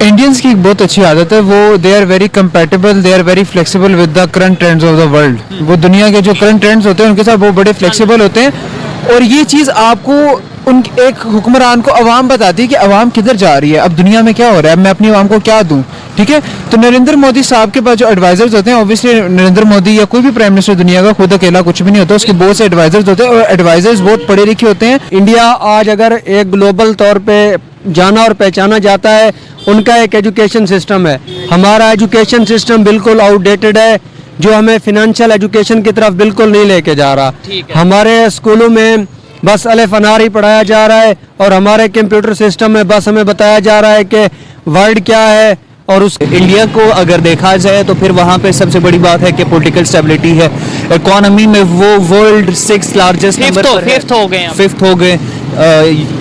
Indians की एक बहुत अच्छी आदत है, वो they are very compatible, they are very flexible with the current trends of the world. वो दुनिया के जो करंट ट्रेंड्स होते हैं उनके साथ वो बड़े फ्लेक्सिबल होते हैं। और ये चीज़ आपको उन एक हुक्मरान को अवाम बताती है कि अवाम किधर जा रही है, अब दुनिया में क्या हो रहा है, मैं अपनी अवाम को क्या दूं। ठीक है, तो नरेंद्र मोदी साहब के पास जो एडवाइजर्स होते हैं, ऑब्वियसली नरेंद्र मोदी या कोई भी प्राइम मिनिस्टर दुनिया का खुद अकेला कुछ भी नहीं होता, उसके बहुत से एडवाइजर्स होते हैं और एडवाइजर्स बहुत पढ़े लिखे होते हैं। इंडिया आज अगर एक ग्लोबल तौर पे जाना और पहचाना जाता है, उनका एक एजुकेशन सिस्टम है। हमारा एजुकेशन सिस्टम बिल्कुल आउटडेटेड है, जो हमें फिनेंशियल एजुकेशन की तरफ बिल्कुल नहीं लेके जा रहा। हमारे स्कूलों में बस अलिफ अनार ही पढ़ाया जा रहा है और हमारे कंप्यूटर सिस्टम में बस हमें बताया जा रहा है कि वर्ल्ड क्या है। और उस इंडिया को अगर देखा जाए तो फिर वहाँ पे सबसे बड़ी बात है कि पॉलिटिकल स्टेबिलिटी है। इकोनॉमी में वो वर्ल्ड 6 लार्जेस्ट नंबर पर है, फिफ्थ हो गए,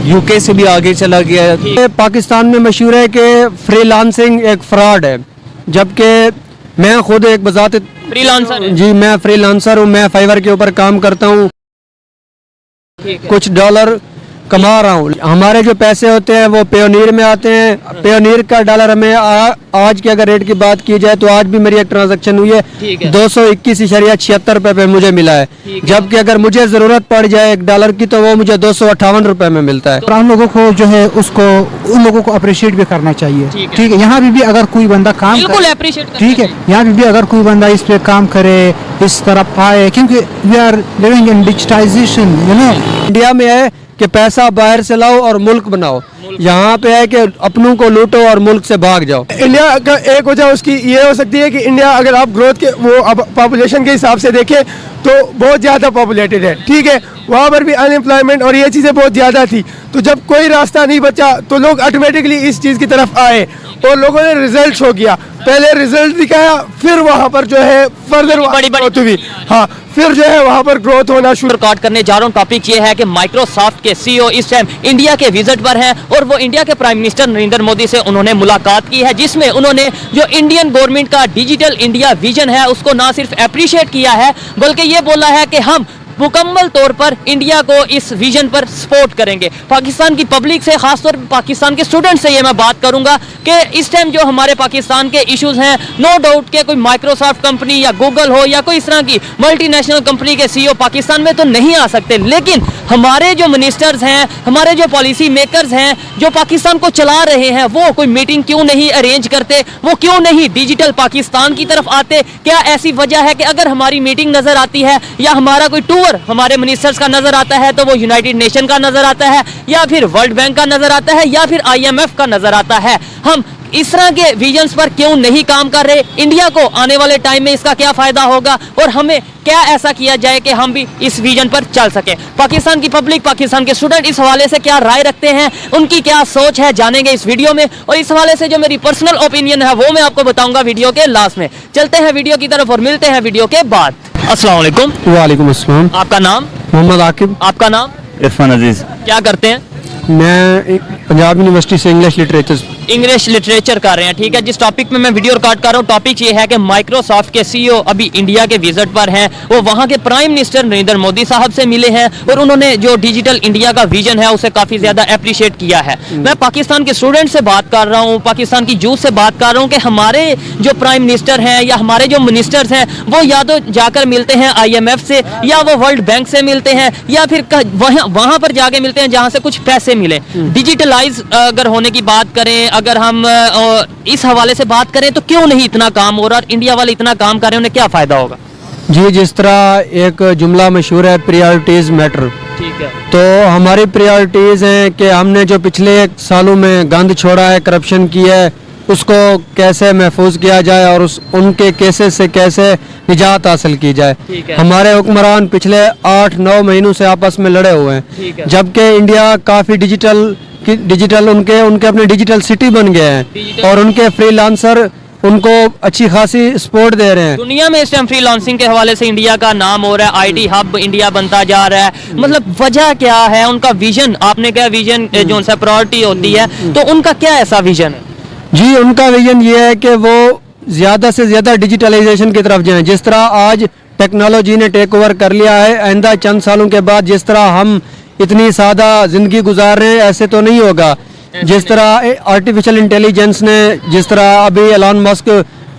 यूके से भी आगे चला गया है। पाकिस्तान में मशहूर है कि फ्रीलांसिंग एक फ्रॉड है, जबकि मैं खुद एक बजाते फ्रीलांसर जी, मैं फ्रीलांसर हूँ। मैं फाइवर के ऊपर काम करता हूँ, कुछ डॉलर कमा रहा हूँ। हमारे जो पैसे होते हैं वो पेयोनीर में आते हैं। पेयोनीर का डॉलर हमें आज की अगर रेट की बात की जाए तो आज भी मेरी एक ट्रांजैक्शन हुई है 221.76 रुपए पे मुझे मिला है, जबकि अगर मुझे जरूरत पड़ जाए $1 की तो वो मुझे 258 रुपए में मिलता है। हम लोगों को जो है उसको उन लोगों को अप्रिशिएट भी करना चाहिए। ठीक है, यहाँ भी अगर कोई बंदा काम करे, ठीक है, यहाँ भी अगर कोई बंदा इस पे काम करे, इस तरफ आए, क्योंकि we are living in digitization, you know. India में है कि पैसा बाहर से लाओ और मुल्क बनाओ, यहाँ पे है कि अपनों को लूटो और मुल्क से भाग जाओ। इंडिया का एक वजह उसकी ये हो सकती है कि इंडिया अगर आप ग्रोथ के वो पॉपुलेशन के हिसाब से देखें तो बहुत ज़्यादा पॉपुलेटेड है। ठीक है, वहाँ पर भी अनएम्प्लॉयमेंट और ये चीज़ें बहुत ज़्यादा थी, तो जब कोई रास्ता नहीं बचा तो लोग ऑटोमेटिकली इस चीज़ की तरफ आए और लोगों ने रिजल्ट शो किया। पहले रिजल्ट दिखाया, फिर वहाँ पर जो है फर्दर ग्रोथ हुई। हाँ, फिर जो है वहाँ पर ग्रोथ होना शुरू। रिकॉर्ड करने जा रहा हूँ। टॉपिक ये है कि माइक्रोसॉफ्ट के सीईओ इस टाइम इंडिया के विजिट पर हैं और वो इंडिया के प्राइम मिनिस्टर नरेंद्र मोदी से उन्होंने मुलाकात की है, जिसमें उन्होंने जो इंडियन गवर्नमेंट का डिजिटल इंडिया विजन है उसको ना सिर्फ अप्रिशिएट किया है बल्कि ये बोला है कि हम मुकम्मल तौर पर इंडिया को इस विजन पर सपोर्ट करेंगे। पाकिस्तान की पब्लिक से, खासतौर पर पाकिस्तान के स्टूडेंट से ये मैं बात करूंगा कि इस टाइम जो हमारे पाकिस्तान के इश्यूज हैं, नो डाउट के कोई माइक्रोसॉफ्ट कंपनी या गूगल हो या कोई इस तरह की मल्टीनेशनल कंपनी के सीईओ पाकिस्तान में तो नहीं आ सकते, लेकिन हमारे जो मिनिस्टर्स हैं, हमारे जो पॉलिसी मेकर्स हैं, जो पाकिस्तान को चला रहे हैं, वो कोई मीटिंग क्यों नहीं अरेंज करते, वो क्यों नहीं डिजिटल पाकिस्तान की तरफ आते? क्या ऐसी वजह है कि अगर हमारी मीटिंग नजर आती है या हमारा कोई टूर हमारे मिनिस्टर्स का नजर आता है तो वो यूनाइटेड नेशन का नजर आता है या फिर वर्ल्ड बैंक का नजर आता है या फिर IMF का नजर आता है? हम इस तरह के विजन्स पर क्यों नहीं काम कर रहे? इंडिया को आने वाले टाइम में इसका क्या फायदा होगा और हमें क्या ऐसा किया जाए कि हम भी इस विजन पर चल सके? पाकिस्तान की पब्लिक, पाकिस्तान के स्टूडेंट इस हवाले से क्या राय रखते हैं, उनकी क्या सोच है, जानेंगे इस वीडियो में। और इस हवाले से जो मेरी पर्सनल ओपिनियन है वो मैं आपको बताऊंगा वीडियो के लास्ट में। चलते हैं वीडियो की तरफ और मिलते हैं वीडियो के बाद। अस्सलाम वालेकुम। वालेकुम अस्सलाम। आपका नाम? मोहम्मद आकिब। आपका नाम? इरफान अजीज। क्या करते हैं? मैं पंजाब यूनिवर्सिटी से इंग्लिश लिटरेचर कर रहे हैं। ठीक है, जिस टॉपिक में मैं वीडियो रिकॉर्ड कर रहा हूँ टॉपिक ये है कि माइक्रोसॉफ्ट के सीईओ अभी इंडिया के विजिट पर हैं। वो वहाँ के प्राइम मिनिस्टर नरेंद्र मोदी साहब से मिले हैं और उन्होंने जो डिजिटल इंडिया का विजन है उसे काफी ज्यादा अप्रिशिएट किया है। मैं पाकिस्तान के स्टूडेंट से बात कर रहा हूँ, पाकिस्तान की यूथ से बात कर रहा हूँ कि हमारे जो प्राइम मिनिस्टर हैं या हमारे जो मिनिस्टर्स हैं वो या तो जाकर मिलते हैं IMF से या वो वर्ल्ड बैंक से मिलते हैं या फिर वहाँ पर जाके मिलते हैं जहाँ से कुछ पैसे मिले। डिजिटलाइज अगर होने की बात करें, अगर हम इस हवाले से बात करें तो क्यों नहीं इतना काम हो रहा और इंडिया वाले इतना काम कर रहे हैं, उन्हें क्या फायदा होगा? जी, जिस तरह एक जुमला मशहूर है, प्रायोरिटीज मैटर। ठीक है, तो हमारी प्रायोरिटीज हैं कि हमने जो पिछले सालों में गंद छोड़ा है, करप्शन किया है, उसको कैसे महफूज किया जाए और उनके केसेस से कैसे निजात हासिल की जाए। हमारे हुक्मरान पिछले 8-9 महीनों से आपस में लड़े हुए हैं, जबकि इंडिया काफ़ी डिजिटल उनके अपने डिजिटल सिटी बन गए हैं और उनके फ्रीलांसर उनको अच्छी खासी सपोर्ट दे रहे हैं। दुनिया में इस टाइम फ्रीलांसिंग के हवाले से इंडिया का नाम हो रहा है, IT हब इंडिया बनता जा रहा है। मतलब वजह क्या है? उनका विजन, आपने क्या विजन जो सा प्रायोरिटी होती है तो उनका क्या ऐसा विजन है? जी, उनका विजन ये है कि वो ज़्यादा से ज़्यादा डिजिटलाइजेशन की तरफ जाएं। जिस तरह आज टेक्नोलॉजी ने टेक ओवर कर लिया है, आइंदा चंद सालों के बाद जिस तरह हम इतनी सादा ज़िंदगी गुजार रहे हैं ऐसे तो नहीं होगा, जिस तरह आर्टिफिशियल इंटेलिजेंस ने, जिस तरह अभी एलन मस्क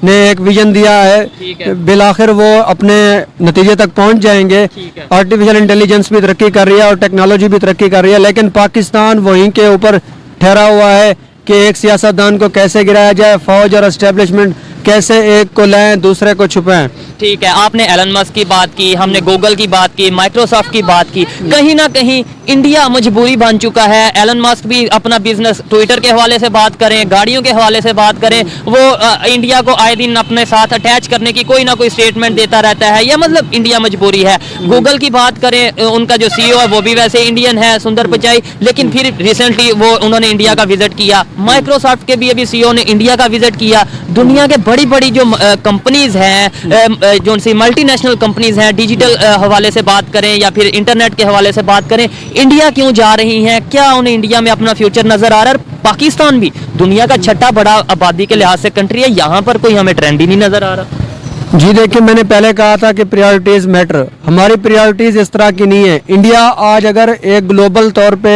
ने एक विजन दिया है, बिलाखिर वो अपने नतीजे तक पहुंच जाएंगे। आर्टिफिशियल इंटेलिजेंस भी तरक्की कर रही है और टेक्नोलॉजी भी तरक्की कर रही है, लेकिन पाकिस्तान वहीं के ऊपर ठहरा हुआ है कि एक सियासतदान को कैसे गिराया जाए, फौज और एस्टेब्लिशमेंट कैसे एक को लाएं दूसरे को छुपाएं। ठीक है, आपने एलन मस्क की बात की, हमने गूगल की बात की, माइक्रोसॉफ्ट की बात की। कहीं ना कहीं इंडिया मजबूरी बन चुका है। एलन मस्क भी अपना बिजनेस ट्विटर के हवाले से बात करें, गाड़ियों के हवाले से बात करें, वो इंडिया को आए दिन अपने साथ अटैच करने की कोई ना कोई स्टेटमेंट देता रहता है। या मतलब इंडिया मजबूरी है। गूगल की बात करें, उनका जो CEO है वो भी वैसे इंडियन है, सुंदर पिचाई, लेकिन फिर रिसेंटली वो उन्होंने इंडिया का विजिट किया। माइक्रोसॉफ्ट के भी अभी CEO ने इंडिया का विजिट किया। दुनिया के बड़ी बड़ी जो कंपनीज हैं, जो सी मल्टीनेशनल कंपनीज हैं, डिजिटल हवाले से बात करें या फिर इंटरनेट के हवाले से बात करें, इंडिया क्यों जा रही हैं? क्या उन्हें इंडिया में अपना फ्यूचर नजर आ रहा है? पाकिस्तान भी दुनिया का छठा बड़ा आबादी के लिहाज से कंट्री है, यहाँ पर कोई हमें ट्रेंड ही नहीं नजर आ रहा। जी देखिए, मैंने पहले कहा था कि प्रायोरिटीज मैटर। हमारी प्रायोरिटीज इस तरह की नहीं है। इंडिया आज अगर एक ग्लोबल तौर पे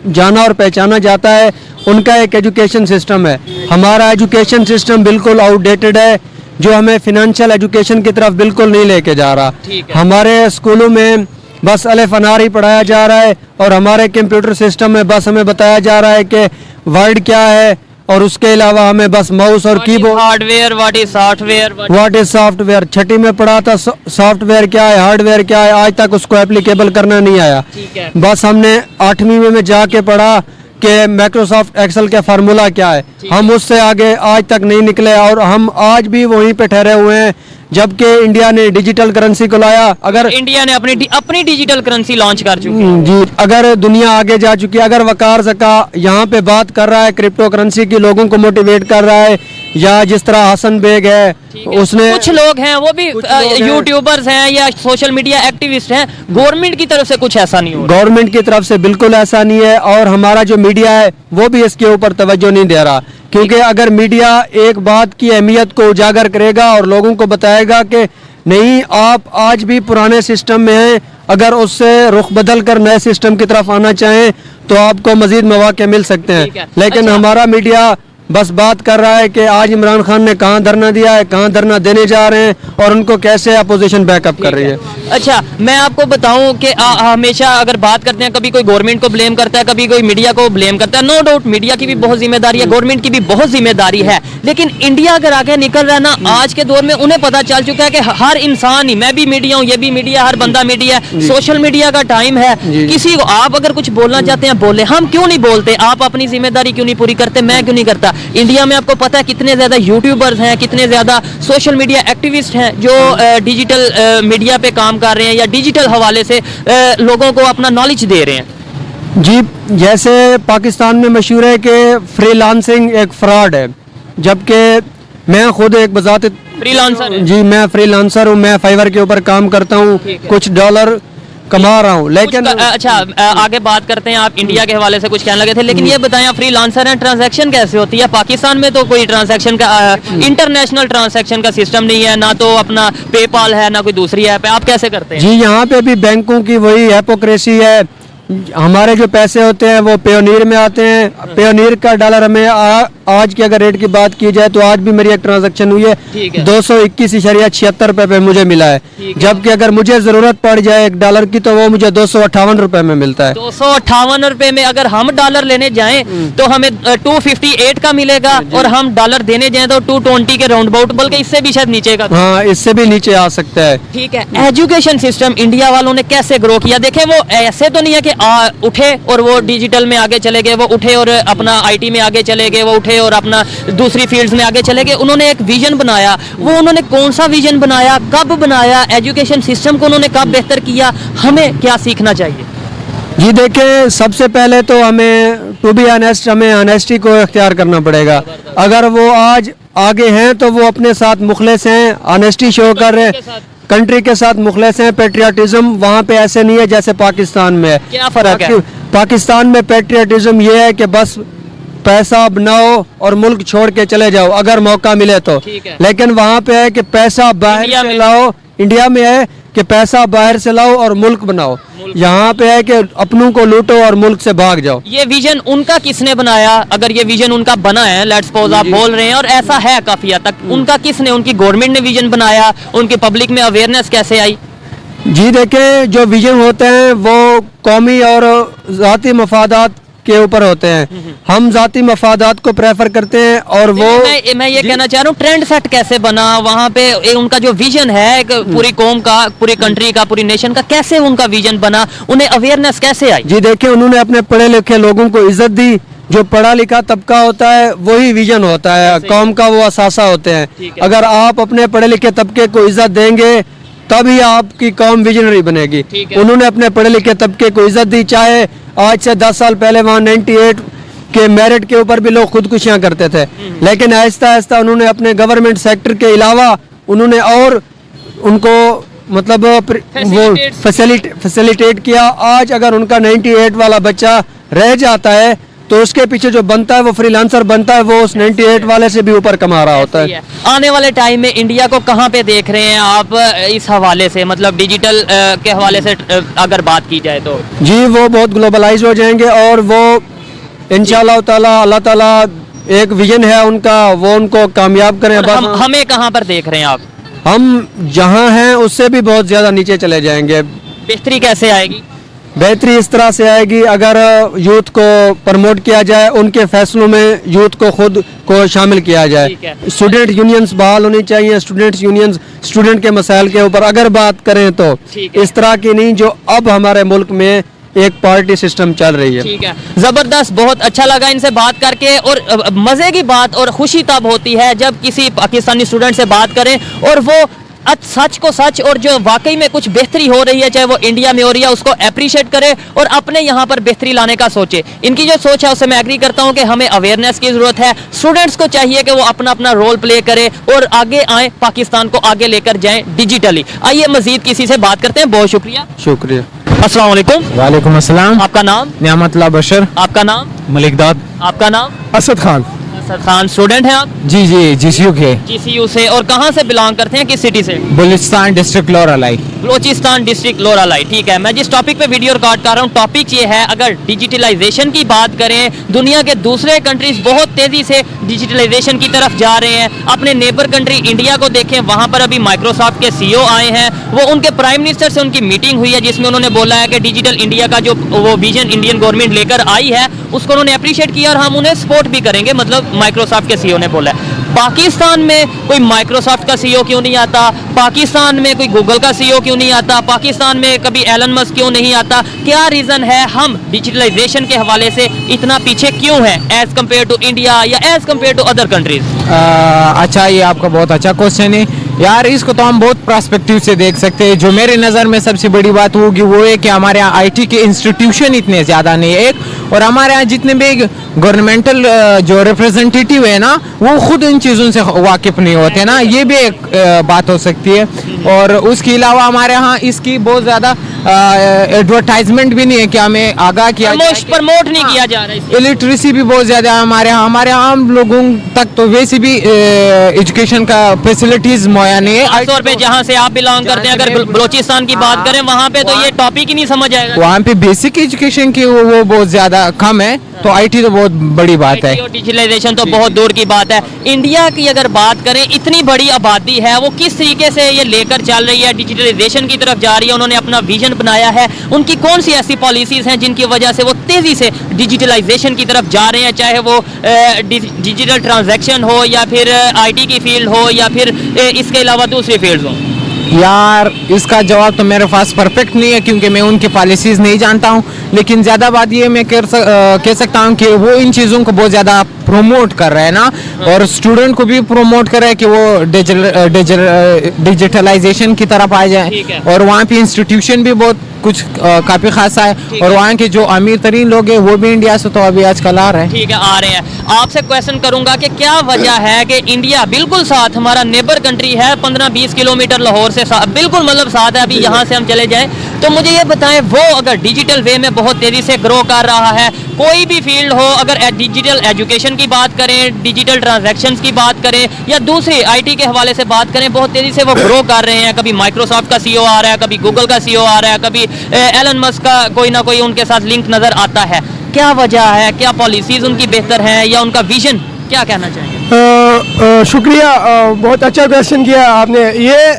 जाना और पहचाना जाता है, उनका एक एजुकेशन सिस्टम है। हमारा एजुकेशन सिस्टम बिल्कुल आउटडेटेड है, जो हमें फिनेंशियल एजुकेशन की तरफ बिल्कुल नहीं लेके जा रहा। हमारे स्कूलों में बस अलिफ अनार ही पढ़ाया जा रहा है और हमारे कंप्यूटर सिस्टम में बस हमें बताया जा रहा है कि वर्ड क्या है, और उसके अलावा हमें बस माउस और keyboard, hardware, what is software, what is software. छठी में पढ़ा था सॉफ्टवेयर क्या है, हार्डवेयर क्या है, आज तक उसको एप्लीकेबल करना नहीं आया। बस हमने 8वीं में जाके पढ़ा कि माइक्रोसॉफ्ट एक्सेल का फार्मूला क्या है, हम उससे आगे आज तक नहीं निकले और हम आज भी वहीं पे ठहरे हुए हैं। जबकि इंडिया ने डिजिटल करेंसी को लाया, अगर इंडिया ने अपनी डिजिटल करेंसी लॉन्च कर चुकी है जी, अगर दुनिया आगे जा चुकी है, अगर वकार ज़का यहाँ पे बात कर रहा है क्रिप्टो करेंसी की, लोगों को मोटिवेट कर रहा है, या जिस तरह हसन बेग है, उसने, कुछ लोग हैं वो भी यूट्यूबर्स हैं या सोशल मीडिया एक्टिविस्ट हैं, गवर्नमेंट की तरफ से कुछ ऐसा नहीं हो रहा। गवर्नमेंट की तरफ से बिल्कुल ऐसा नहीं है, और हमारा जो मीडिया है वो भी इसके ऊपर तवज्जो नहीं दे रहा। क्योंकि अगर मीडिया एक बात की अहमियत को उजागर करेगा और लोगों को बताएगा कि नहीं, आप आज भी पुराने सिस्टम में हैं, अगर उससे रुख बदल कर नए सिस्टम की तरफ आना चाहें तो आपको मजीद मौके मिल सकते हैं। लेकिन हमारा मीडिया बस बात कर रहा है कि आज इमरान खान ने कहाँ धरना दिया है, कहाँ धरना देने जा रहे हैं, और उनको कैसे अपोजिशन बैकअप कर रही है। अच्छा, मैं आपको बताऊं कि हमेशा अगर बात करते हैं, कभी कोई गवर्नमेंट को ब्लेम करता है, कभी कोई मीडिया को ब्लेम करता है। नो डाउट मीडिया की भी बहुत जिम्मेदारी है, गवर्नमेंट की भी बहुत जिम्मेदारी है, लेकिन इंडिया अगर आगे निकल रहा है ना, आज के दौर में उन्हें पता चल चुका है कि हर इंसान ही, मैं भी मीडिया हूँ, ये भी मीडिया, हर बंदा मीडिया है, सोशल मीडिया का टाइम है। किसी को आप अगर कुछ बोलना चाहते हैं बोले, हम क्यों नहीं बोलते? आप अपनी जिम्मेदारी क्यों नहीं पूरी करते? मैं क्यों नहीं करता? इंडिया में आपको पता है कितने ज्यादा यूट्यूबर्स हैं, कितने ज्यादा सोशल मीडिया एक्टिविस्ट हैं जो डिजिटल मीडिया पे काम कर रहे हैं या डिजिटल हवाले से लोगों को अपना नॉलेज दे रहे हैं। जी, जैसे पाकिस्तान में मशहूर है कि फ्रीलांसिंग एक फ्रॉड है, जबकि मैं खुद एक बजाते फ्रीलांसर। जी, मैं फ्रीलांसर हूँ, मैं फाइवर के ऊपर काम करता हूँ, कुछ डॉलर कमा रहा हूँ। लेकिन अच्छा, आगे बात करते हैं। आप इंडिया के हवाले से कुछ कहने लगे थे, लेकिन ये बताएं, आप फ्रीलांसर हैं, ट्रांजैक्शन कैसे होती है? पाकिस्तान में तो कोई ट्रांजैक्शन का इंटरनेशनल ट्रांजैक्शन का सिस्टम नहीं है, ना तो अपना पेपाल है, ना कोई दूसरी ऐप है। आप कैसे करते हैं? जी, यहाँ पे भी बैंकों की वही हिपोक्रेसी है। हमारे जो पैसे होते हैं वो पेयोनीर में आते हैं, पेयोनीर का डॉलर हमें आज की अगर रेट की बात की जाए तो आज भी मेरी एक ट्रांजैक्शन हुई है 221.76 रुपए पे मुझे मिला है, जबकि अगर मुझे जरूरत पड़ जाए एक डॉलर की तो वो मुझे 258 रुपए में मिलता है। 258 रुपए में अगर हम डॉलर लेने जाएं तो हमें 258 का मिलेगा, और हम डॉलर देने जाएं तो 220 के राउंड अबाउट, बल्कि इससे भी शायद नीचे का। हाँ, इससे भी नीचे आ सकता है। ठीक है, एजुकेशन सिस्टम इंडिया वालों ने कैसे ग्रो किया? देखें, वो ऐसे तो नहीं है कि उठे और वो डिजिटल में आगे चले गए, वो उठे और अपना IT में आगे चले गए, वो उठे और अपना दूसरी फील्ड्स में आगे चले गए। उन्होंने एक विजन बनाया। वो उन्होंने कौन सा विजन बनाया, कब बनाया, एजुकेशन सिस्टम को उन्होंने कब बेहतर किया, हमें क्या सीखना चाहिए? जी देखिए, सबसे पहले तो हमें टू बी ऑनेस्ट, हमें ऑनेस्टी को इख्तियार करना पड़ेगा। अगर वो आज आगे हैं तो वो अपने साथ मुखलिस हैं, ऑनेस्टी शो कर रहे हैं, कंट्री के साथ मुखलिस हैं। पेट्रियाटिज्म वहाँ पे ऐसे नहीं है जैसे पाकिस्तान में है। क्या फर्क है? पाकिस्तान में पेट्रियाटिज्म ये है कि बस पैसा बनाओ और मुल्क छोड़ के चले जाओ अगर मौका मिले तो, लेकिन वहाँ पे है कि पैसा बाहर से लाओ। इंडिया में है कि पैसा बाहर से लाओ और मुल्क बनाओ। यहाँ पे है कि अपनों को लूटो और मुल्क से भाग जाओ। ये विजन उनका किसने बनाया? अगर ये विजन उनका बना है, लेट्स सपोज आप बोल रहे हैं और ऐसा है काफी हद तक, उनका किसने, उनकी गवर्नमेंट ने विजन बनाया? उनकी पब्लिक में अवेयरनेस कैसे आई? जी देखें, जो विजन होते हैं वो कौमी और ज़ाती मफादात के ऊपर होते हैं। हम ज़ाती मफादात को प्रेफर करते हैं और वो मैं ये कहना चाह रहा हूँ, ट्रेंड सेट कैसे बना वहाँ पे? उनका जो विजन है एक पूरी कौम का, पूरी कंट्री का, पूरी नेशन का, कैसे उनका विजन बना? उन्हें अवेयरनेस कैसे आई? जी देखिए, उन्होंने अपने पढ़े लिखे लोगों को इज्जत दी। जो पढ़ा लिखा तबका होता है वही विजन होता है, कौम का वो असासा होते हैं। अगर आप अपने पढ़े लिखे तबके को इज्जत देंगे तभी आपकी कौम विजनरी बनेगी। उन्होंने अपने पढ़े लिखे तबके को इज्जत दी, चाहे आज से 10 साल पहले वहाँ 98 के मेरिट के ऊपर भी लोग खुदकुशियाँ करते थे, लेकिन आहिस्ता आहिस्ता उन्होंने अपने गवर्नमेंट सेक्टर के अलावा उन्होंने और उनको मतलब वो फैसिलिटेट किया। आज अगर उनका 98 वाला बच्चा रह जाता है तो उसके पीछे जो बनता है वो फ्रीलांसर बनता है, वो उस 98 वाले से भी ऊपर कमा रहा होता है। आने वाले टाइम में इंडिया को कहाँ पे देख रहे हैं आप इस हवाले से, मतलब डिजिटल के हवाले से अगर बात की जाए तो? जी वो बहुत ग्लोबलाइज हो जाएंगे और वो इंशाल्लाह ताला अल्लाह ताला एक विजन है उनका, वो उनको कामयाब करें। हमें कहाँ पर देख रहे हैं आप? हम जहाँ हैं उससे भी बहुत ज्यादा नीचे चले जाएंगे। बेहतरी कैसे आएगी? बेहतरी इस तरह से आएगी अगर यूथ को प्रमोट किया जाए, उनके फैसलों में यूथ को खुद को शामिल किया जाए। स्टूडेंट यूनियंस बहाल होनी चाहिए। स्टूडेंट्स यूनियंस स्टूडेंट के मसाइल के ऊपर अगर बात करें तो इस तरह की नहीं जो अब हमारे मुल्क में एक पार्टी सिस्टम चल रही है। ठीक है, जबरदस्त, बहुत अच्छा लगा इनसे बात करके। और मजे की बात और खुशी तब होती है जब किसी पाकिस्तानी स्टूडेंट से बात करें और वो सच को सच और जो वाकई में कुछ बेहतरी हो रही है, चाहे वो इंडिया में हो रही है, उसको अप्रिशिएट करे और अपने यहाँ पर बेहतरी लाने का सोचे। इनकी जो सोच है उससे मैं एग्री करता हूँ कि हमें अवेयरनेस की जरूरत है। स्टूडेंट्स को चाहिए कि वो अपना अपना रोल प्ले करे और आगे आए, पाकिस्तान को आगे लेकर जाएं डिजिटली। आइए मजीद किसी से बात करते हैं। बहुत शुक्रिया। शुक्रिया। अस्सलाम वालेकुम। वालेकुम अस्सलाम। आपका नाम? नियामतुल्लाह बशर। आपका नाम? मलिकदाद। आपका नाम? असद खान। असद खान। स्टूडेंट हैं आप? जी जी, जीसीयू के। जीसीयू से। और कहाँ से बिलोंग करते हैं, किस सिटी से? बलूचिस्तान डिस्ट्रिक्ट लोरालाई। बलूचिस्तान डिस्ट्रिक्ट लोरालाई। ठीक है, मैं जिस टॉपिक पे वीडियो रिकॉर्ड कर रहा हूँ, टॉपिक ये है, अगर डिजिटलाइजेशन की बात करें, दुनिया के दूसरे कंट्रीज बहुत तेजी से डिजिटलाइजेशन की तरफ जा रहे हैं। अपने नेबर कंट्री इंडिया को देखें, वहाँ पर अभी माइक्रोसॉफ्ट के CEO आए हैं, वो उनके प्राइम मिनिस्टर से उनकी मीटिंग हुई है जिसमें उन्होंने बोला है कि डिजिटल इंडिया का जो वो विजन इंडियन गवर्नमेंट लेकर आई है उसको उन्होंने अप्रिशिएट किया और हम उन्हें सपोर्ट भी करेंगे, मतलब माइक्रोसॉफ्ट के CEO ने बोला है। पाकिस्तान में कोई माइक्रोसॉफ्ट का CEO क्यों नहीं आता? पाकिस्तान में कोई गूगल का CEO क्यों नहीं आता? पाकिस्तान में कभी एलन मस्क क्यों नहीं आता? क्या रीजन है हम डिजिटलाइजेशन के हवाले से इतना पीछे क्यों है एज कम्पेयर टू इंडिया या as compare to other countries? अच्छा, ये आपका बहुत अच्छा क्वेश्चन है यार। इसको तो हम बहुत पर्सपेक्टिव से देख सकते हैं। जो मेरे नज़र में सबसे बड़ी बात होगी वो है कि हमारे यहाँ IT के इंस्टीट्यूशन इतने ज़्यादा नहीं है, एक, और हमारे यहाँ जितने भी गवर्नमेंटल जो रिप्रेजेंटेटिव है ना, वो खुद इन चीज़ों से वाकिफ नहीं होते ना, ये भी एक बात हो सकती है। और उसके अलावा हमारे यहाँ इसकी बहुत ज़्यादा एडवर्टाइजमेंट भी नहीं है कि हमें आगाह किया, प्रमोट नहीं किया जा रहा है। इलिटरेसी भी बहुत ज़्यादा है हमारे यहाँ आम लोगों तक तो वैसे भी एजुकेशन का फैसिलिटीज मुहैया नहीं है। आमतौर पे जहाँ से आप बिलोंग करते हैं, अगर बलूचिस्तान की बात करें, वहाँ पे तो ये टॉपिक ही नहीं समझ आएगा। वहाँ पे बेसिक एजुकेशन की वो बहुत ज़्यादा कम है, तो IT तो बहुत बड़ी बात है। डिजिटलाइजेशन तो बहुत दूर की बात है। इंडिया की अगर बात करें, इतनी बड़ी आबादी है, वो किस तरीके से ये लेकर चल रही है, डिजिटलाइजेशन की तरफ जा रही है, उन्होंने अपना विजन बनाया है, उनकी कौन सी ऐसी पॉलिसीज हैं जिनकी वजह से वो तेजी से डिजिटलाइजेशन की तरफ जा रहे हैं, चाहे वो डिजिटल ट्रांजैक्शन हो या फिर IT की फील्ड हो या फिर इसके अलावा दूसरी फील्ड हो? यार इसका जवाब तो मेरे पास परफेक्ट नहीं है क्योंकि मैं उनकी पॉलिसीज नहीं जानता हूँ, लेकिन ज़्यादा बात ये मैं कह सकता हूँ कि वो इन चीज़ों को बहुत ज़्यादा प्रमोट कर रहे हैं ना, और स्टूडेंट को भी प्रमोट कर रहे हैं कि वो डिजिटलाइजेशन की तरफ आ जाए। और वहाँ पे इंस्टीट्यूशन भी बहुत कुछ काफ़ी खासा है, और वहाँ के जो अमीर तरीन लोग हैं वो भी इंडिया से तो अभी आजकल आ रहे हैं। ठीक है, आ रहे हैं। आपसे क्वेश्चन करूंगा कि क्या वजह है कि इंडिया बिल्कुल साथ, हमारा नेबर कंट्री है, 15-20 किलोमीटर लाहौर से बिल्कुल मतलब साथ है, अभी यहाँ से हम चले जाएं तो मुझे ये बताएं, वो अगर डिजिटल वे में बहुत तेजी से ग्रो कर रहा है, कोई भी फील्ड हो, अगर डिजिटल एजुकेशन की बात करें, डिजिटल ट्रांजैक्शंस की बात करें या दूसरी आईटी के हवाले से बात करें, बहुत तेजी से वो ग्रो कर रहे हैं। कभी माइक्रोसॉफ्ट का सीईओ आ रहा है, कभी गूगल का सीईओ आ रहा है, कभी एलन मस्क का कोई ना कोई उनके साथ लिंक नजर आता है। क्या वजह है? क्या पॉलिसीज उनकी बेहतर है या उनका विजन? क्या कहना चाहेंगे? शुक्रिया, बहुत अच्छा क्वेश्चन किया आपने। ये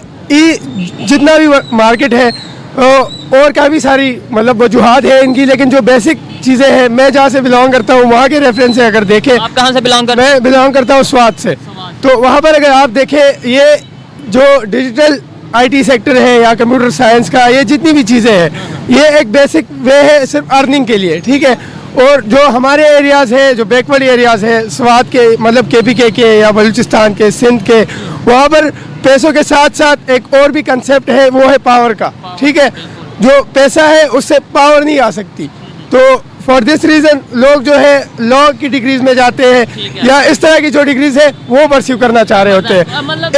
जितना भी मार्केट है और काफ़ी सारी मतलब वजूहात है इनकी, लेकिन जो बेसिक चीज़ें हैं, मैं जहाँ से बिलोंग करता हूँ वहाँ के रेफरेंस से अगर देखें। आप कहाँ से बिलोंग करते हैं? मैं बिलोंग करता हूँ स्वात से। तो वहाँ पर अगर आप देखें, ये जो डिजिटल आईटी सेक्टर है या कंप्यूटर साइंस का, ये जितनी भी चीज़ें हैं, ये एक बेसिक वे है सिर्फ अर्निंग के लिए, ठीक है। और जो हमारे एरियाज़ है, जो बैकवर्ड एरियाज़ है स्वात के, मतलब केपीके के या बलूचिस्तान के, सिंध के, वहाँ पर पैसों के साथ साथ एक और भी कंसेप्ट है, वो है पावर का, ठीक है। जो पैसा है उससे पावर नहीं आ सकती। तो फॉर दिस रीज़न लोग जो है लॉ की डिग्रीज में जाते हैं या इस तरह की जो डिग्रीज है वो परस्यू करना चाह रहे होते हैं।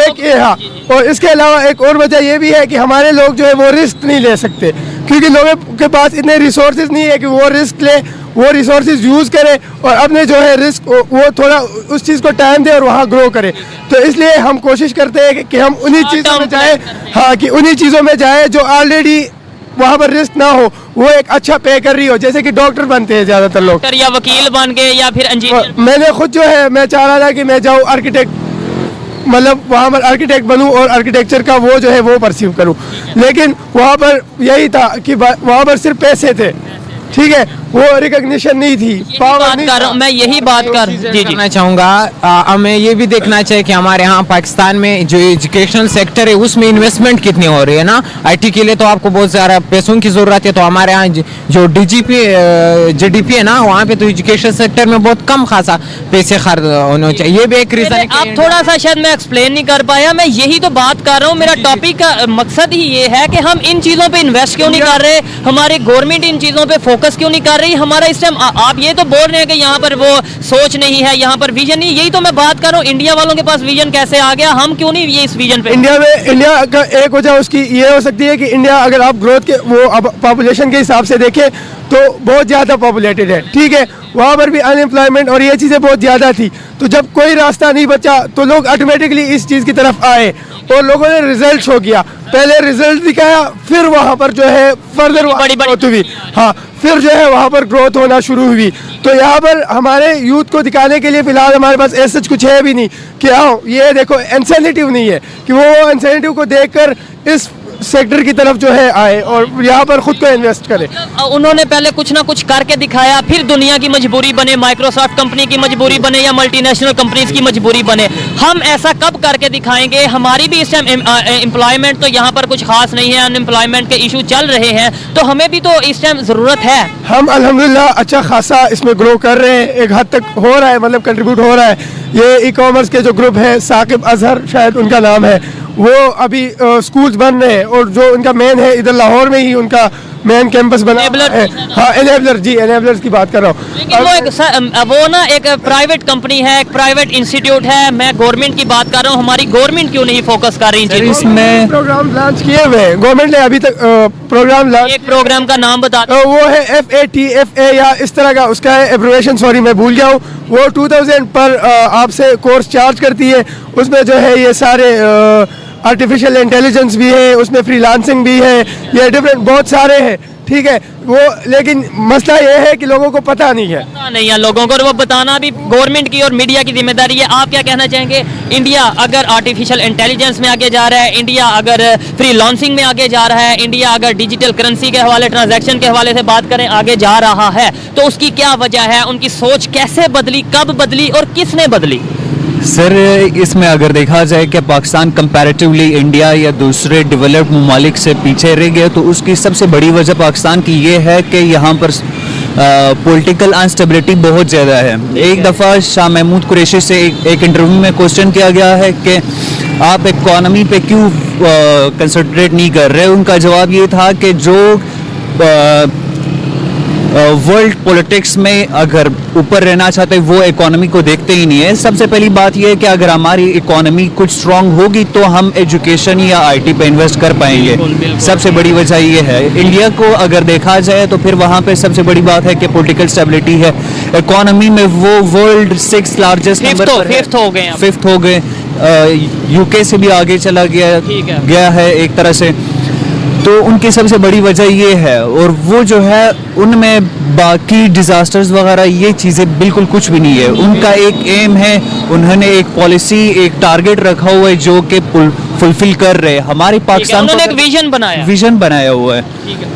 एक ये, हाँ, और इसके अलावा एक और वजह ये भी है कि हमारे लोग जो है वो रिस्क नहीं ले सकते, क्योंकि लोगों के पास इतने रिसोर्सेज नहीं है कि वो रिस्क ले, वो रिसोर्सेज यूज़ करे और अपने जो है रिस्क वो थोड़ा उस चीज़ को टाइम दे और वहाँ ग्रो करे। तो इसलिए हम कोशिश करते हैं कि हम उन्हीं चीज़ों में जाए, हाँ, कि उन्हीं चीज़ों में जाए जो ऑलरेडी वहाँ पर रिस्क ना हो, वो एक अच्छा पे कर रही हो। जैसे कि डॉक्टर बनते हैं ज़्यादातर लोग, या वकील बन गए या फिर इंजीनियर। मैंने खुद जो है, मैं चाह रहा था कि मैं जाऊँ आर्किटेक्ट, मतलब वहाँ पर आर्किटेक्ट बनूं और आर्किटेक्चर का वो जो है वो परस्यू करूं, लेकिन वहाँ पर यही था कि वहाँ पर सिर्फ पैसे थे, ठीक है, वो रिकॉग्निशन नहीं थी, पावर नहीं था। मैं यही बात कर करना चाहूँगा। हमें ये भी देखना चाहिए कि हमारे यहाँ पाकिस्तान में जो एजुकेशनल सेक्टर है उसमें इन्वेस्टमेंट कितनी हो रही है ना। आईटी के लिए तो आपको बहुत ज़्यादा पैसों की ज़रूरत है, तो हमारे यहाँ जो जीडीपी है ना, वहाँ पे तो एजुकेशन सेक्टर में बहुत कम खासा पैसे खर्च होने चाहिए। ये भी एक रीज़न है। आप थोड़ा सा शायद मैं एक्सप्लेन नहीं कर पाया, मैं यही तो बात कर रहा हूँ। मेरा टॉपिक का मकसद ही ये है कि हम इन चीज़ों पे इन्वेस्ट क्यों नहीं कर रहे, हमारी गवर्नमेंट इन चीज़ों पे फोकस क्यों नहीं कर रही। हमारा इस टाइम आप ये तो बोल रहे हैं कि यहाँ पर वो सोच नहीं है, यहाँ पर विजन नहीं, यही तो मैं बात कर रहा हूँ। इंडिया वालों के पास विजन कैसे आ गया, हम क्यों नहीं ये इस विजन पे? इंडिया का एक वजह उसकी ये हो सकती है कि इंडिया, अगर आप ग्रोथ के वो पॉपुलेशन के हिसाब से देखें तो बहुत ज़्यादा पॉपुलेटेड है, ठीक है। वहाँ पर भी अनएम्प्लॉयमेंट और ये चीज़ें बहुत ज़्यादा थी, तो जब कोई रास्ता नहीं बचा तो लोग ऑटोमेटिकली इस चीज़ की तरफ आए और लोगों ने रिजल्ट शो किया। पहले रिजल्ट दिखाया, फिर वहाँ पर जो है फर्दर ग्रोथ हुई, हाँ, फिर जो है वहाँ पर ग्रोथ होना शुरू हुई। तो यहाँ पर हमारे यूथ को दिखाने के लिए फिलहाल हमारे पास ऐसा कुछ है भी नहीं कि आओ ये देखो, इंसेंटिव नहीं है कि वो इंसेंटिव को देखकर इस सेक्टर की तरफ जो है आए और यहाँ पर खुद को इन्वेस्ट करे। उन्होंने पहले कुछ ना कुछ करके दिखाया, फिर दुनिया की मजबूरी बने, माइक्रोसॉफ्ट कंपनी की मजबूरी बने या मल्टीनेशनल कंपनीज की मजबूरी बने। हम ऐसा कब करके दिखाएंगे? हमारी भी इस टाइम एम्प्लॉयमेंट तो यहाँ पर कुछ खास नहीं है, अनएम्प्लॉयमेंट के इशू चल रहे हैं, तो हमें भी तो इस टाइम ज़रूरत है। हम अल्हम्दुलिल्लाह अच्छा खासा इसमें ग्रो कर रहे हैं, एक हद तक हो रहा है, मतलब कंट्रीब्यूट हो रहा है। ये ई कॉमर्स के जो ग्रुप है, साकिब अजहर शायद उनका नाम है, वो अभी स्कूल्स बन रहे हैं और जो उनका मेन है इधर लाहौर में ही उनका मेन कैंपस बना है। हाँ, एनेबलर, जी, एनेबलर्स की बात कर रहा हूँ। लेकिन वो ना एक प्राइवेट कंपनी है, एक प्राइवेट इंस्टीट्यूट है, मैं गवर्नमेंट की बात कर रहा हूँ। हमारी गवर्नमेंट क्यों नहीं फोकस कर रही है इसमें? प्रोग्राम लॉन्च किए हुए हैं गवर्नमेंट ने अभी तक, प्रोग्राम लॉन्च, एक प्रोग्राम का नाम बता वो है FATFA या इस तरह का उसका है एब्रिविएशन, सॉरी मैं भूल गया हूँ। वो 2000 पर आपसे कोर्स चार्ज करती है। उसमें जो है ये सारे आर्टिफिशियल इंटेलिजेंस भी है, उसमें फ्रीलांसिंग भी है, ये डिफरेंट बहुत सारे हैं, ठीक है वो। लेकिन मसला ये है कि लोगों को पता नहीं है लोगों को, वो बताना भी गवर्नमेंट की और मीडिया की जिम्मेदारी है। आप क्या कहना चाहेंगे? इंडिया अगर आर्टिफिशियल इंटेलिजेंस में आगे जा रहा है, इंडिया अगर फ्रीलांसिंग में आगे जा रहा है, इंडिया अगर डिजिटल करेंसी के हवाले, ट्रांजैक्शन के हवाले से बात करें, आगे जा रहा है, तो उसकी क्या वजह है? उनकी सोच कैसे बदली, कब बदली और किसने बदली? सर, इसमें अगर देखा जाए कि पाकिस्तान कंपैरेटिवली इंडिया या दूसरे डेवलप्ड ममालिक से पीछे रह गया, तो उसकी सबसे बड़ी वजह पाकिस्तान की ये है कि यहाँ पर पॉलिटिकल अनस्टेबिलिटी बहुत ज़्यादा है। एक दफ़ा शाह महमूद कुरैशी से एक इंटरव्यू में क्वेश्चन किया गया है कि आप इकॉनमी पे क्यों कंसंट्रेट नहीं कर रहे। उनका जवाब ये था कि जो वर्ल्ड पॉलिटिक्स में अगर ऊपर रहना चाहते हैं वो इकोनॉमी को देखते ही नहीं है। सबसे पहली बात ये है कि अगर हमारी इकोनॉमी कुछ स्ट्रांग होगी तो हम एजुकेशन या आईटी पे इन्वेस्ट कर पाएंगे। सबसे बड़ी वजह ये है। इंडिया को अगर देखा जाए तो फिर वहाँ पे सबसे बड़ी बात है कि पॉलिटिकल स्टेबिलिटी है। इकोनॉमी में वो वर्ल्ड 6 लार्जेस्ट फिफ्थ हो गए। यूके से भी आगे चला गया है एक तरह से। तो उनकी सबसे बड़ी वजह ये है, और वो जो है उनमें बाकी डिजास्टर्स वगैरह ये चीज़ें बिल्कुल कुछ भी नहीं है। उनका एक एम है, उन्होंने एक पॉलिसी, एक टारगेट रखा हुआ है जो कि फुलफिल कर रहे हैं। हमारे पाकिस्तान उन्होंने एक विजन बनाया हुआ है।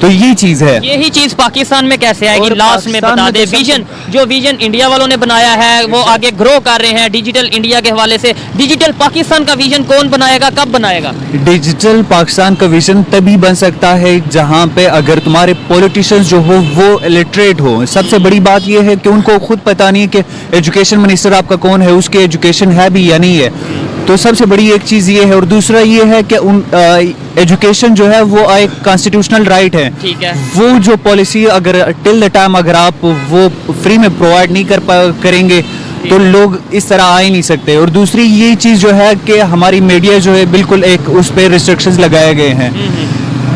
तो ये चीज़ है। यही चीज पाकिस्तान में कैसे आएगी? लास्ट में बता दे। जो विजन इंडिया वालों ने बनाया है वो आगे ग्रो कर रहे हैं डिजिटल इंडिया के हवाले से। डिजिटल पाकिस्तान का विजन कौन बनाएगा, कब बनाएगा? डिजिटल पाकिस्तान का विजन तभी बन सकता है जहां पे अगर तुम्हारे पॉलिटिशियंस जो हो वो इलिटरेट हो। सबसे बड़ी बात यह है कि उनको खुद पता नहीं है कि एजुकेशन मिनिस्टर आपका कौन है, उसकी एजुकेशन है भी या नहीं है। तो सबसे बड़ी एक चीज़ ये है, और दूसरा ये है कि एजुकेशन जो है वो एक कॉन्स्टिट्यूशनल राइट है। ठीक है। वो जो पॉलिसी अगर टिल द टाइम अगर आप वो फ्री में प्रोवाइड नहीं करेंगे तो लोग इस तरह आ ही नहीं सकते। और दूसरी ये चीज़ जो है कि हमारी मीडिया जो है बिल्कुल एक उस पर रिस्ट्रिक्शंस लगाए गए हैं।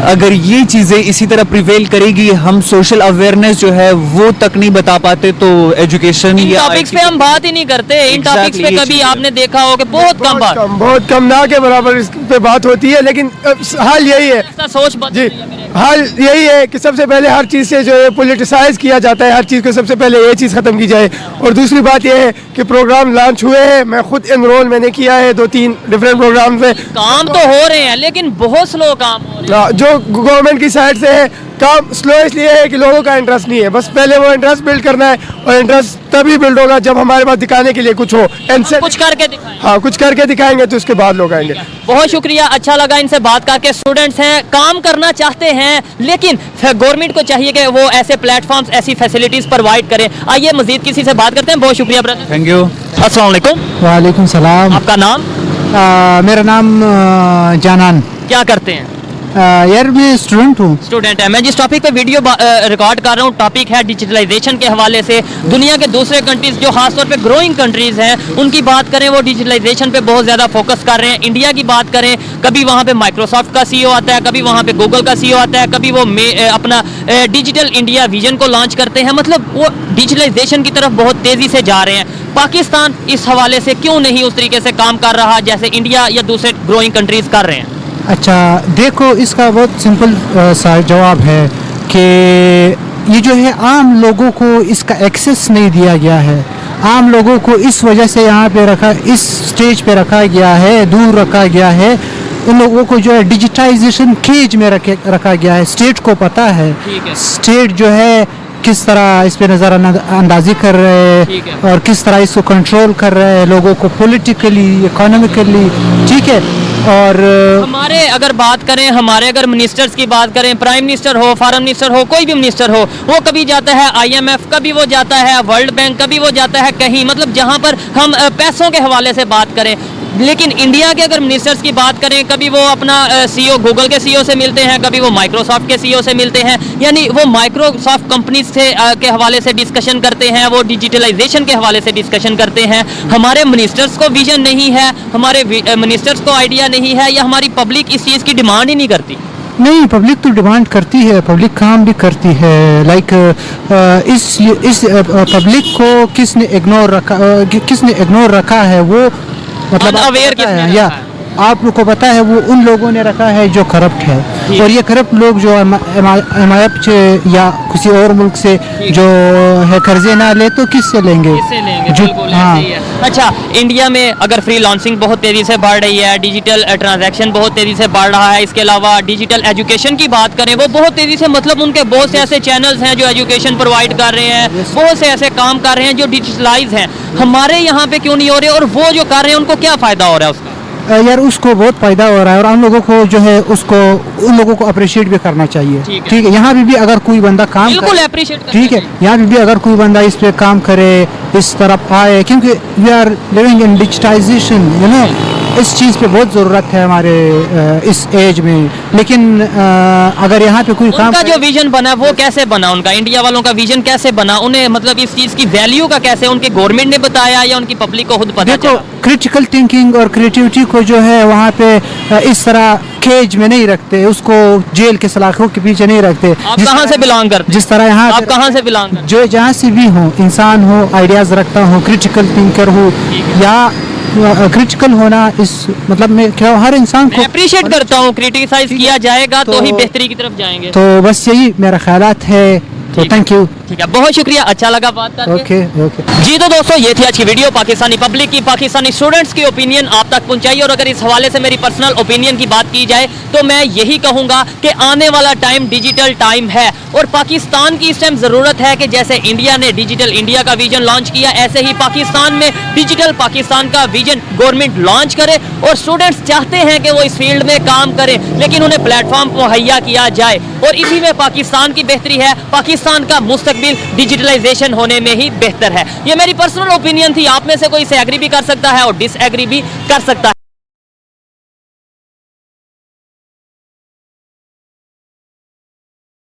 अगर ये चीज़ें इसी तरह प्रिवेल करेगी, हम सोशल अवेयरनेस जो है वो तक नहीं बता पाते, तो एजुकेशन इन टॉपिक्स पे हम बात ही नहीं करते। इन टॉपिक्स पे कभी आपने देखा हो कि बहुत कम ना के बराबर इस पे बात होती है। लेकिन हाल यही है, सोच जी हाल यही है कि सबसे पहले हर चीज़ से जो है पोलिटिसाइज किया जाता है। हर चीज़ को सबसे पहले ये चीज़ ख़त्म की जाए। और दूसरी बात यह है कि प्रोग्राम लॉन्च हुए हैं, मैं खुद एनरोल मैंने किया है 2-3 डिफरेंट प्रोग्राम में। काम तो हो रहे हैं लेकिन बहुत स्लो काम हो रहे हैं। जो गवर्नमेंट की साइड से है काम स्लो इसलिए है कि लोगों का इंटरेस्ट नहीं है। बस पहले वो इंटरेस्ट बिल्ड करना है, और इंटरेस्ट तभी बिल्ड होगा जब हमारे पास दिखाने के लिए कुछ हो। कुछ करके दिखाएंगे। हाँ, कुछ करके दिखाएंगे तो उसके बाद लोग आएंगे। बहुत शुक्रिया, अच्छा लगा इनसे बात करके। स्टूडेंट्स हैं, काम करना चाहते हैं, लेकिन गवर्नमेंट को चाहिए कि वो ऐसे प्लेटफॉर्म्स, ऐसी फैसिलिटीज प्रोवाइड करें। आइए मजीद किसी से बात करते हैं। बहुत शुक्रिया ब्रदर। Thank you. अस्सलाम वालेकुम। वालेकुम सलाम। आपका नाम? मेरा नाम जानान। क्या करते हैं? यार मैं स्टूडेंट हूँ। स्टूडेंट है। मैं जिस टॉपिक पे वीडियो रिकॉर्ड कर रहा हूँ, टॉपिक है डिजिटलाइजेशन के हवाले से। दुनिया के दूसरे कंट्रीज जो खासतौर पे ग्रोइंग कंट्रीज हैं उनकी बात करें, वो डिजिटलाइजेशन पे बहुत ज़्यादा फोकस कर रहे हैं। इंडिया की बात करें, कभी वहाँ पे माइक्रोसॉफ्ट का CEO आता है, कभी वहाँ पे गूगल का CEO आता है, कभी वो अपना डिजिटल इंडिया विजन को लॉन्च करते हैं। मतलब वो डिजिटलाइजेशन की तरफ बहुत तेज़ी से जा रहे हैं। पाकिस्तान इस हवाले से क्यों नहीं उस तरीके से काम कर रहा जैसे इंडिया या दूसरे ग्रोइंग कंट्रीज कर रहे हैं? अच्छा देखो, इसका बहुत सिंपल सा जवाब है कि ये जो है आम लोगों को इसका एक्सेस नहीं दिया गया है। आम लोगों को इस वजह से यहाँ पे इस स्टेज पे रखा गया है, दूर रखा गया है। उन लोगों को जो है डिजिटाइजेशन केज में रखा गया है। स्टेट को पता है, स्टेट जो है किस तरह इस पे नज़र अंदाजी कर रहे हैं और किस तरह इसको कंट्रोल कर रहे हैं लोगों को पॉलिटिकली, इकोनॉमिकली। ठीक है। और हमारे अगर बात करें, हमारे अगर मिनिस्टर्स की बात करें, प्राइम मिनिस्टर हो, फॉरेन मिनिस्टर हो, कोई भी मिनिस्टर हो, वो कभी जाता है IMF, कभी वो जाता है वर्ल्ड बैंक, कभी वो जाता है कहीं, मतलब जहाँ पर हम पैसों के हवाले से बात करें। लेकिन इंडिया के अगर मिनिस्टर्स की बात करें, कभी वो अपना CEO गूगल के CEO से मिलते हैं, कभी वो माइक्रोसॉफ्ट के CEO से मिलते हैं, यानी वो माइक्रोसॉफ्ट कंपनीज से के हवाले से डिस्कशन करते हैं, वो डिजिटलाइजेशन के हवाले से डिस्कशन करते हैं। हमारे मिनिस्टर्स को विजन नहीं है, हमारे मिनिस्टर्स को आइडिया नहीं है, या हमारी पब्लिक इस चीज़ की डिमांड ही नहीं करती? नहीं, पब्लिक तो डिमांड करती है, पब्लिक काम भी करती है। लाइक इस पब्लिक को किसने इग्नोर रखा है? वो मतलब अवेयर किसने या आप लोग को पता है, वो उन लोगों ने रखा है जो करप्ट है। और ये करप्ट लोग जो MIF से या किसी और मुल्क से जो है कर्जे ना ले तो किससे लेंगे? हाँ। अच्छा, इंडिया में अगर फ्रीलांसिंग बहुत तेज़ी से बढ़ रही है, डिजिटल ट्रांजैक्शन बहुत तेज़ी से बढ़ रहा है, इसके अलावा डिजिटल एजुकेशन की बात करें, वो बहुत तेज़ी से, मतलब उनके बहुत से ऐसे चैनल्स हैं जो एजुकेशन प्रोवाइड कर रहे हैं, बहुत से ऐसे काम कर रहे हैं जो डिजिटलाइज हैं। हमारे यहाँ पे क्यों नहीं हो रहे, और वो जो कर रहे हैं उनको क्या फ़ायदा हो रहा है उसका? यार उसको बहुत फ़ायदा हो रहा है, और हम लोगों को जो है उसको उन लोगों को अप्रिशिएट भी करना चाहिए। ठीक है। यहाँ भी अगर कोई बंदा काम बिल्कुल अप्रिशिएट, ठीक है, यहाँ भी अगर कोई बंदा इस पे काम करे, इस तरफ आए, क्योंकि we are living in digitization, you know. इस चीज़ पे बहुत ज़रूरत है हमारे इस एज में। लेकिन अगर यहाँ पे कोई काम उनका जो विजन बना वो कैसे बना, उनका इंडिया वालों का विजन कैसे बना, उन्हें मतलब इस चीज की वैल्यू का कैसे उनके गवर्नमेंट ने बताया या उनकी पब्लिक को खुद पता देखो, चला? क्रिटिकल थिंकिंग और क्रिएटिविटी को जो है वहाँ पे इस तरह केज में नहीं रखते, उसको जेल के सलाखों के पीछे नहीं रखते। आप कहाँ से बिलोंग करते? जिस तरह यहाँ आप कहाँ से बिलोंग करते? जो जहाँ से भी हो, इंसान हो, आइडियाज रखता हो, क्रिटिकल थिंकर हो, या क्रिटिकल होना इस मतलब में क्या हर इंसान को अप्रिशिएट करता हूँ, क्रिटिसाइज किया जाएगा तो ही बेहतरी की तरफ जाएंगे। तो बस यही मेरा ख्यालात है। तो थैंक यू। ठीक है, बहुत शुक्रिया, अच्छा लगा बात करके। ओके ओके जी तो दोस्तों, ये थी आज की वीडियो। पाकिस्तानी पब्लिक की, पाकिस्तानी स्टूडेंट्स की ओपिनियन आप तक पहुंचाई। और अगर इस हवाले से मेरी पर्सनल ओपिनियन की बात की जाए तो मैं यही कहूंगा कि आने वाला टाइम डिजिटल टाइम है और पाकिस्तान की इस टाइम जरूरत है कि जैसे इंडिया ने डिजिटल इंडिया का विजन लॉन्च किया, ऐसे ही पाकिस्तान में डिजिटल पाकिस्तान का विजन गवर्नमेंट लॉन्च करे। और स्टूडेंट्स चाहते हैं कि वो इस फील्ड में काम करें, लेकिन उन्हें प्लेटफॉर्म मुहैया किया जाए। और इसी में पाकिस्तान की बेहतरी है, पाकिस्तान का मुस्तकबिल डिजिटलाइजेशन होने में ही बेहतर है। ये मेरी पर्सनल ओपिनियन थी, आप में से कोई इसे एग्री भी कर सकता है और डिसएग्री भी कर सकता है।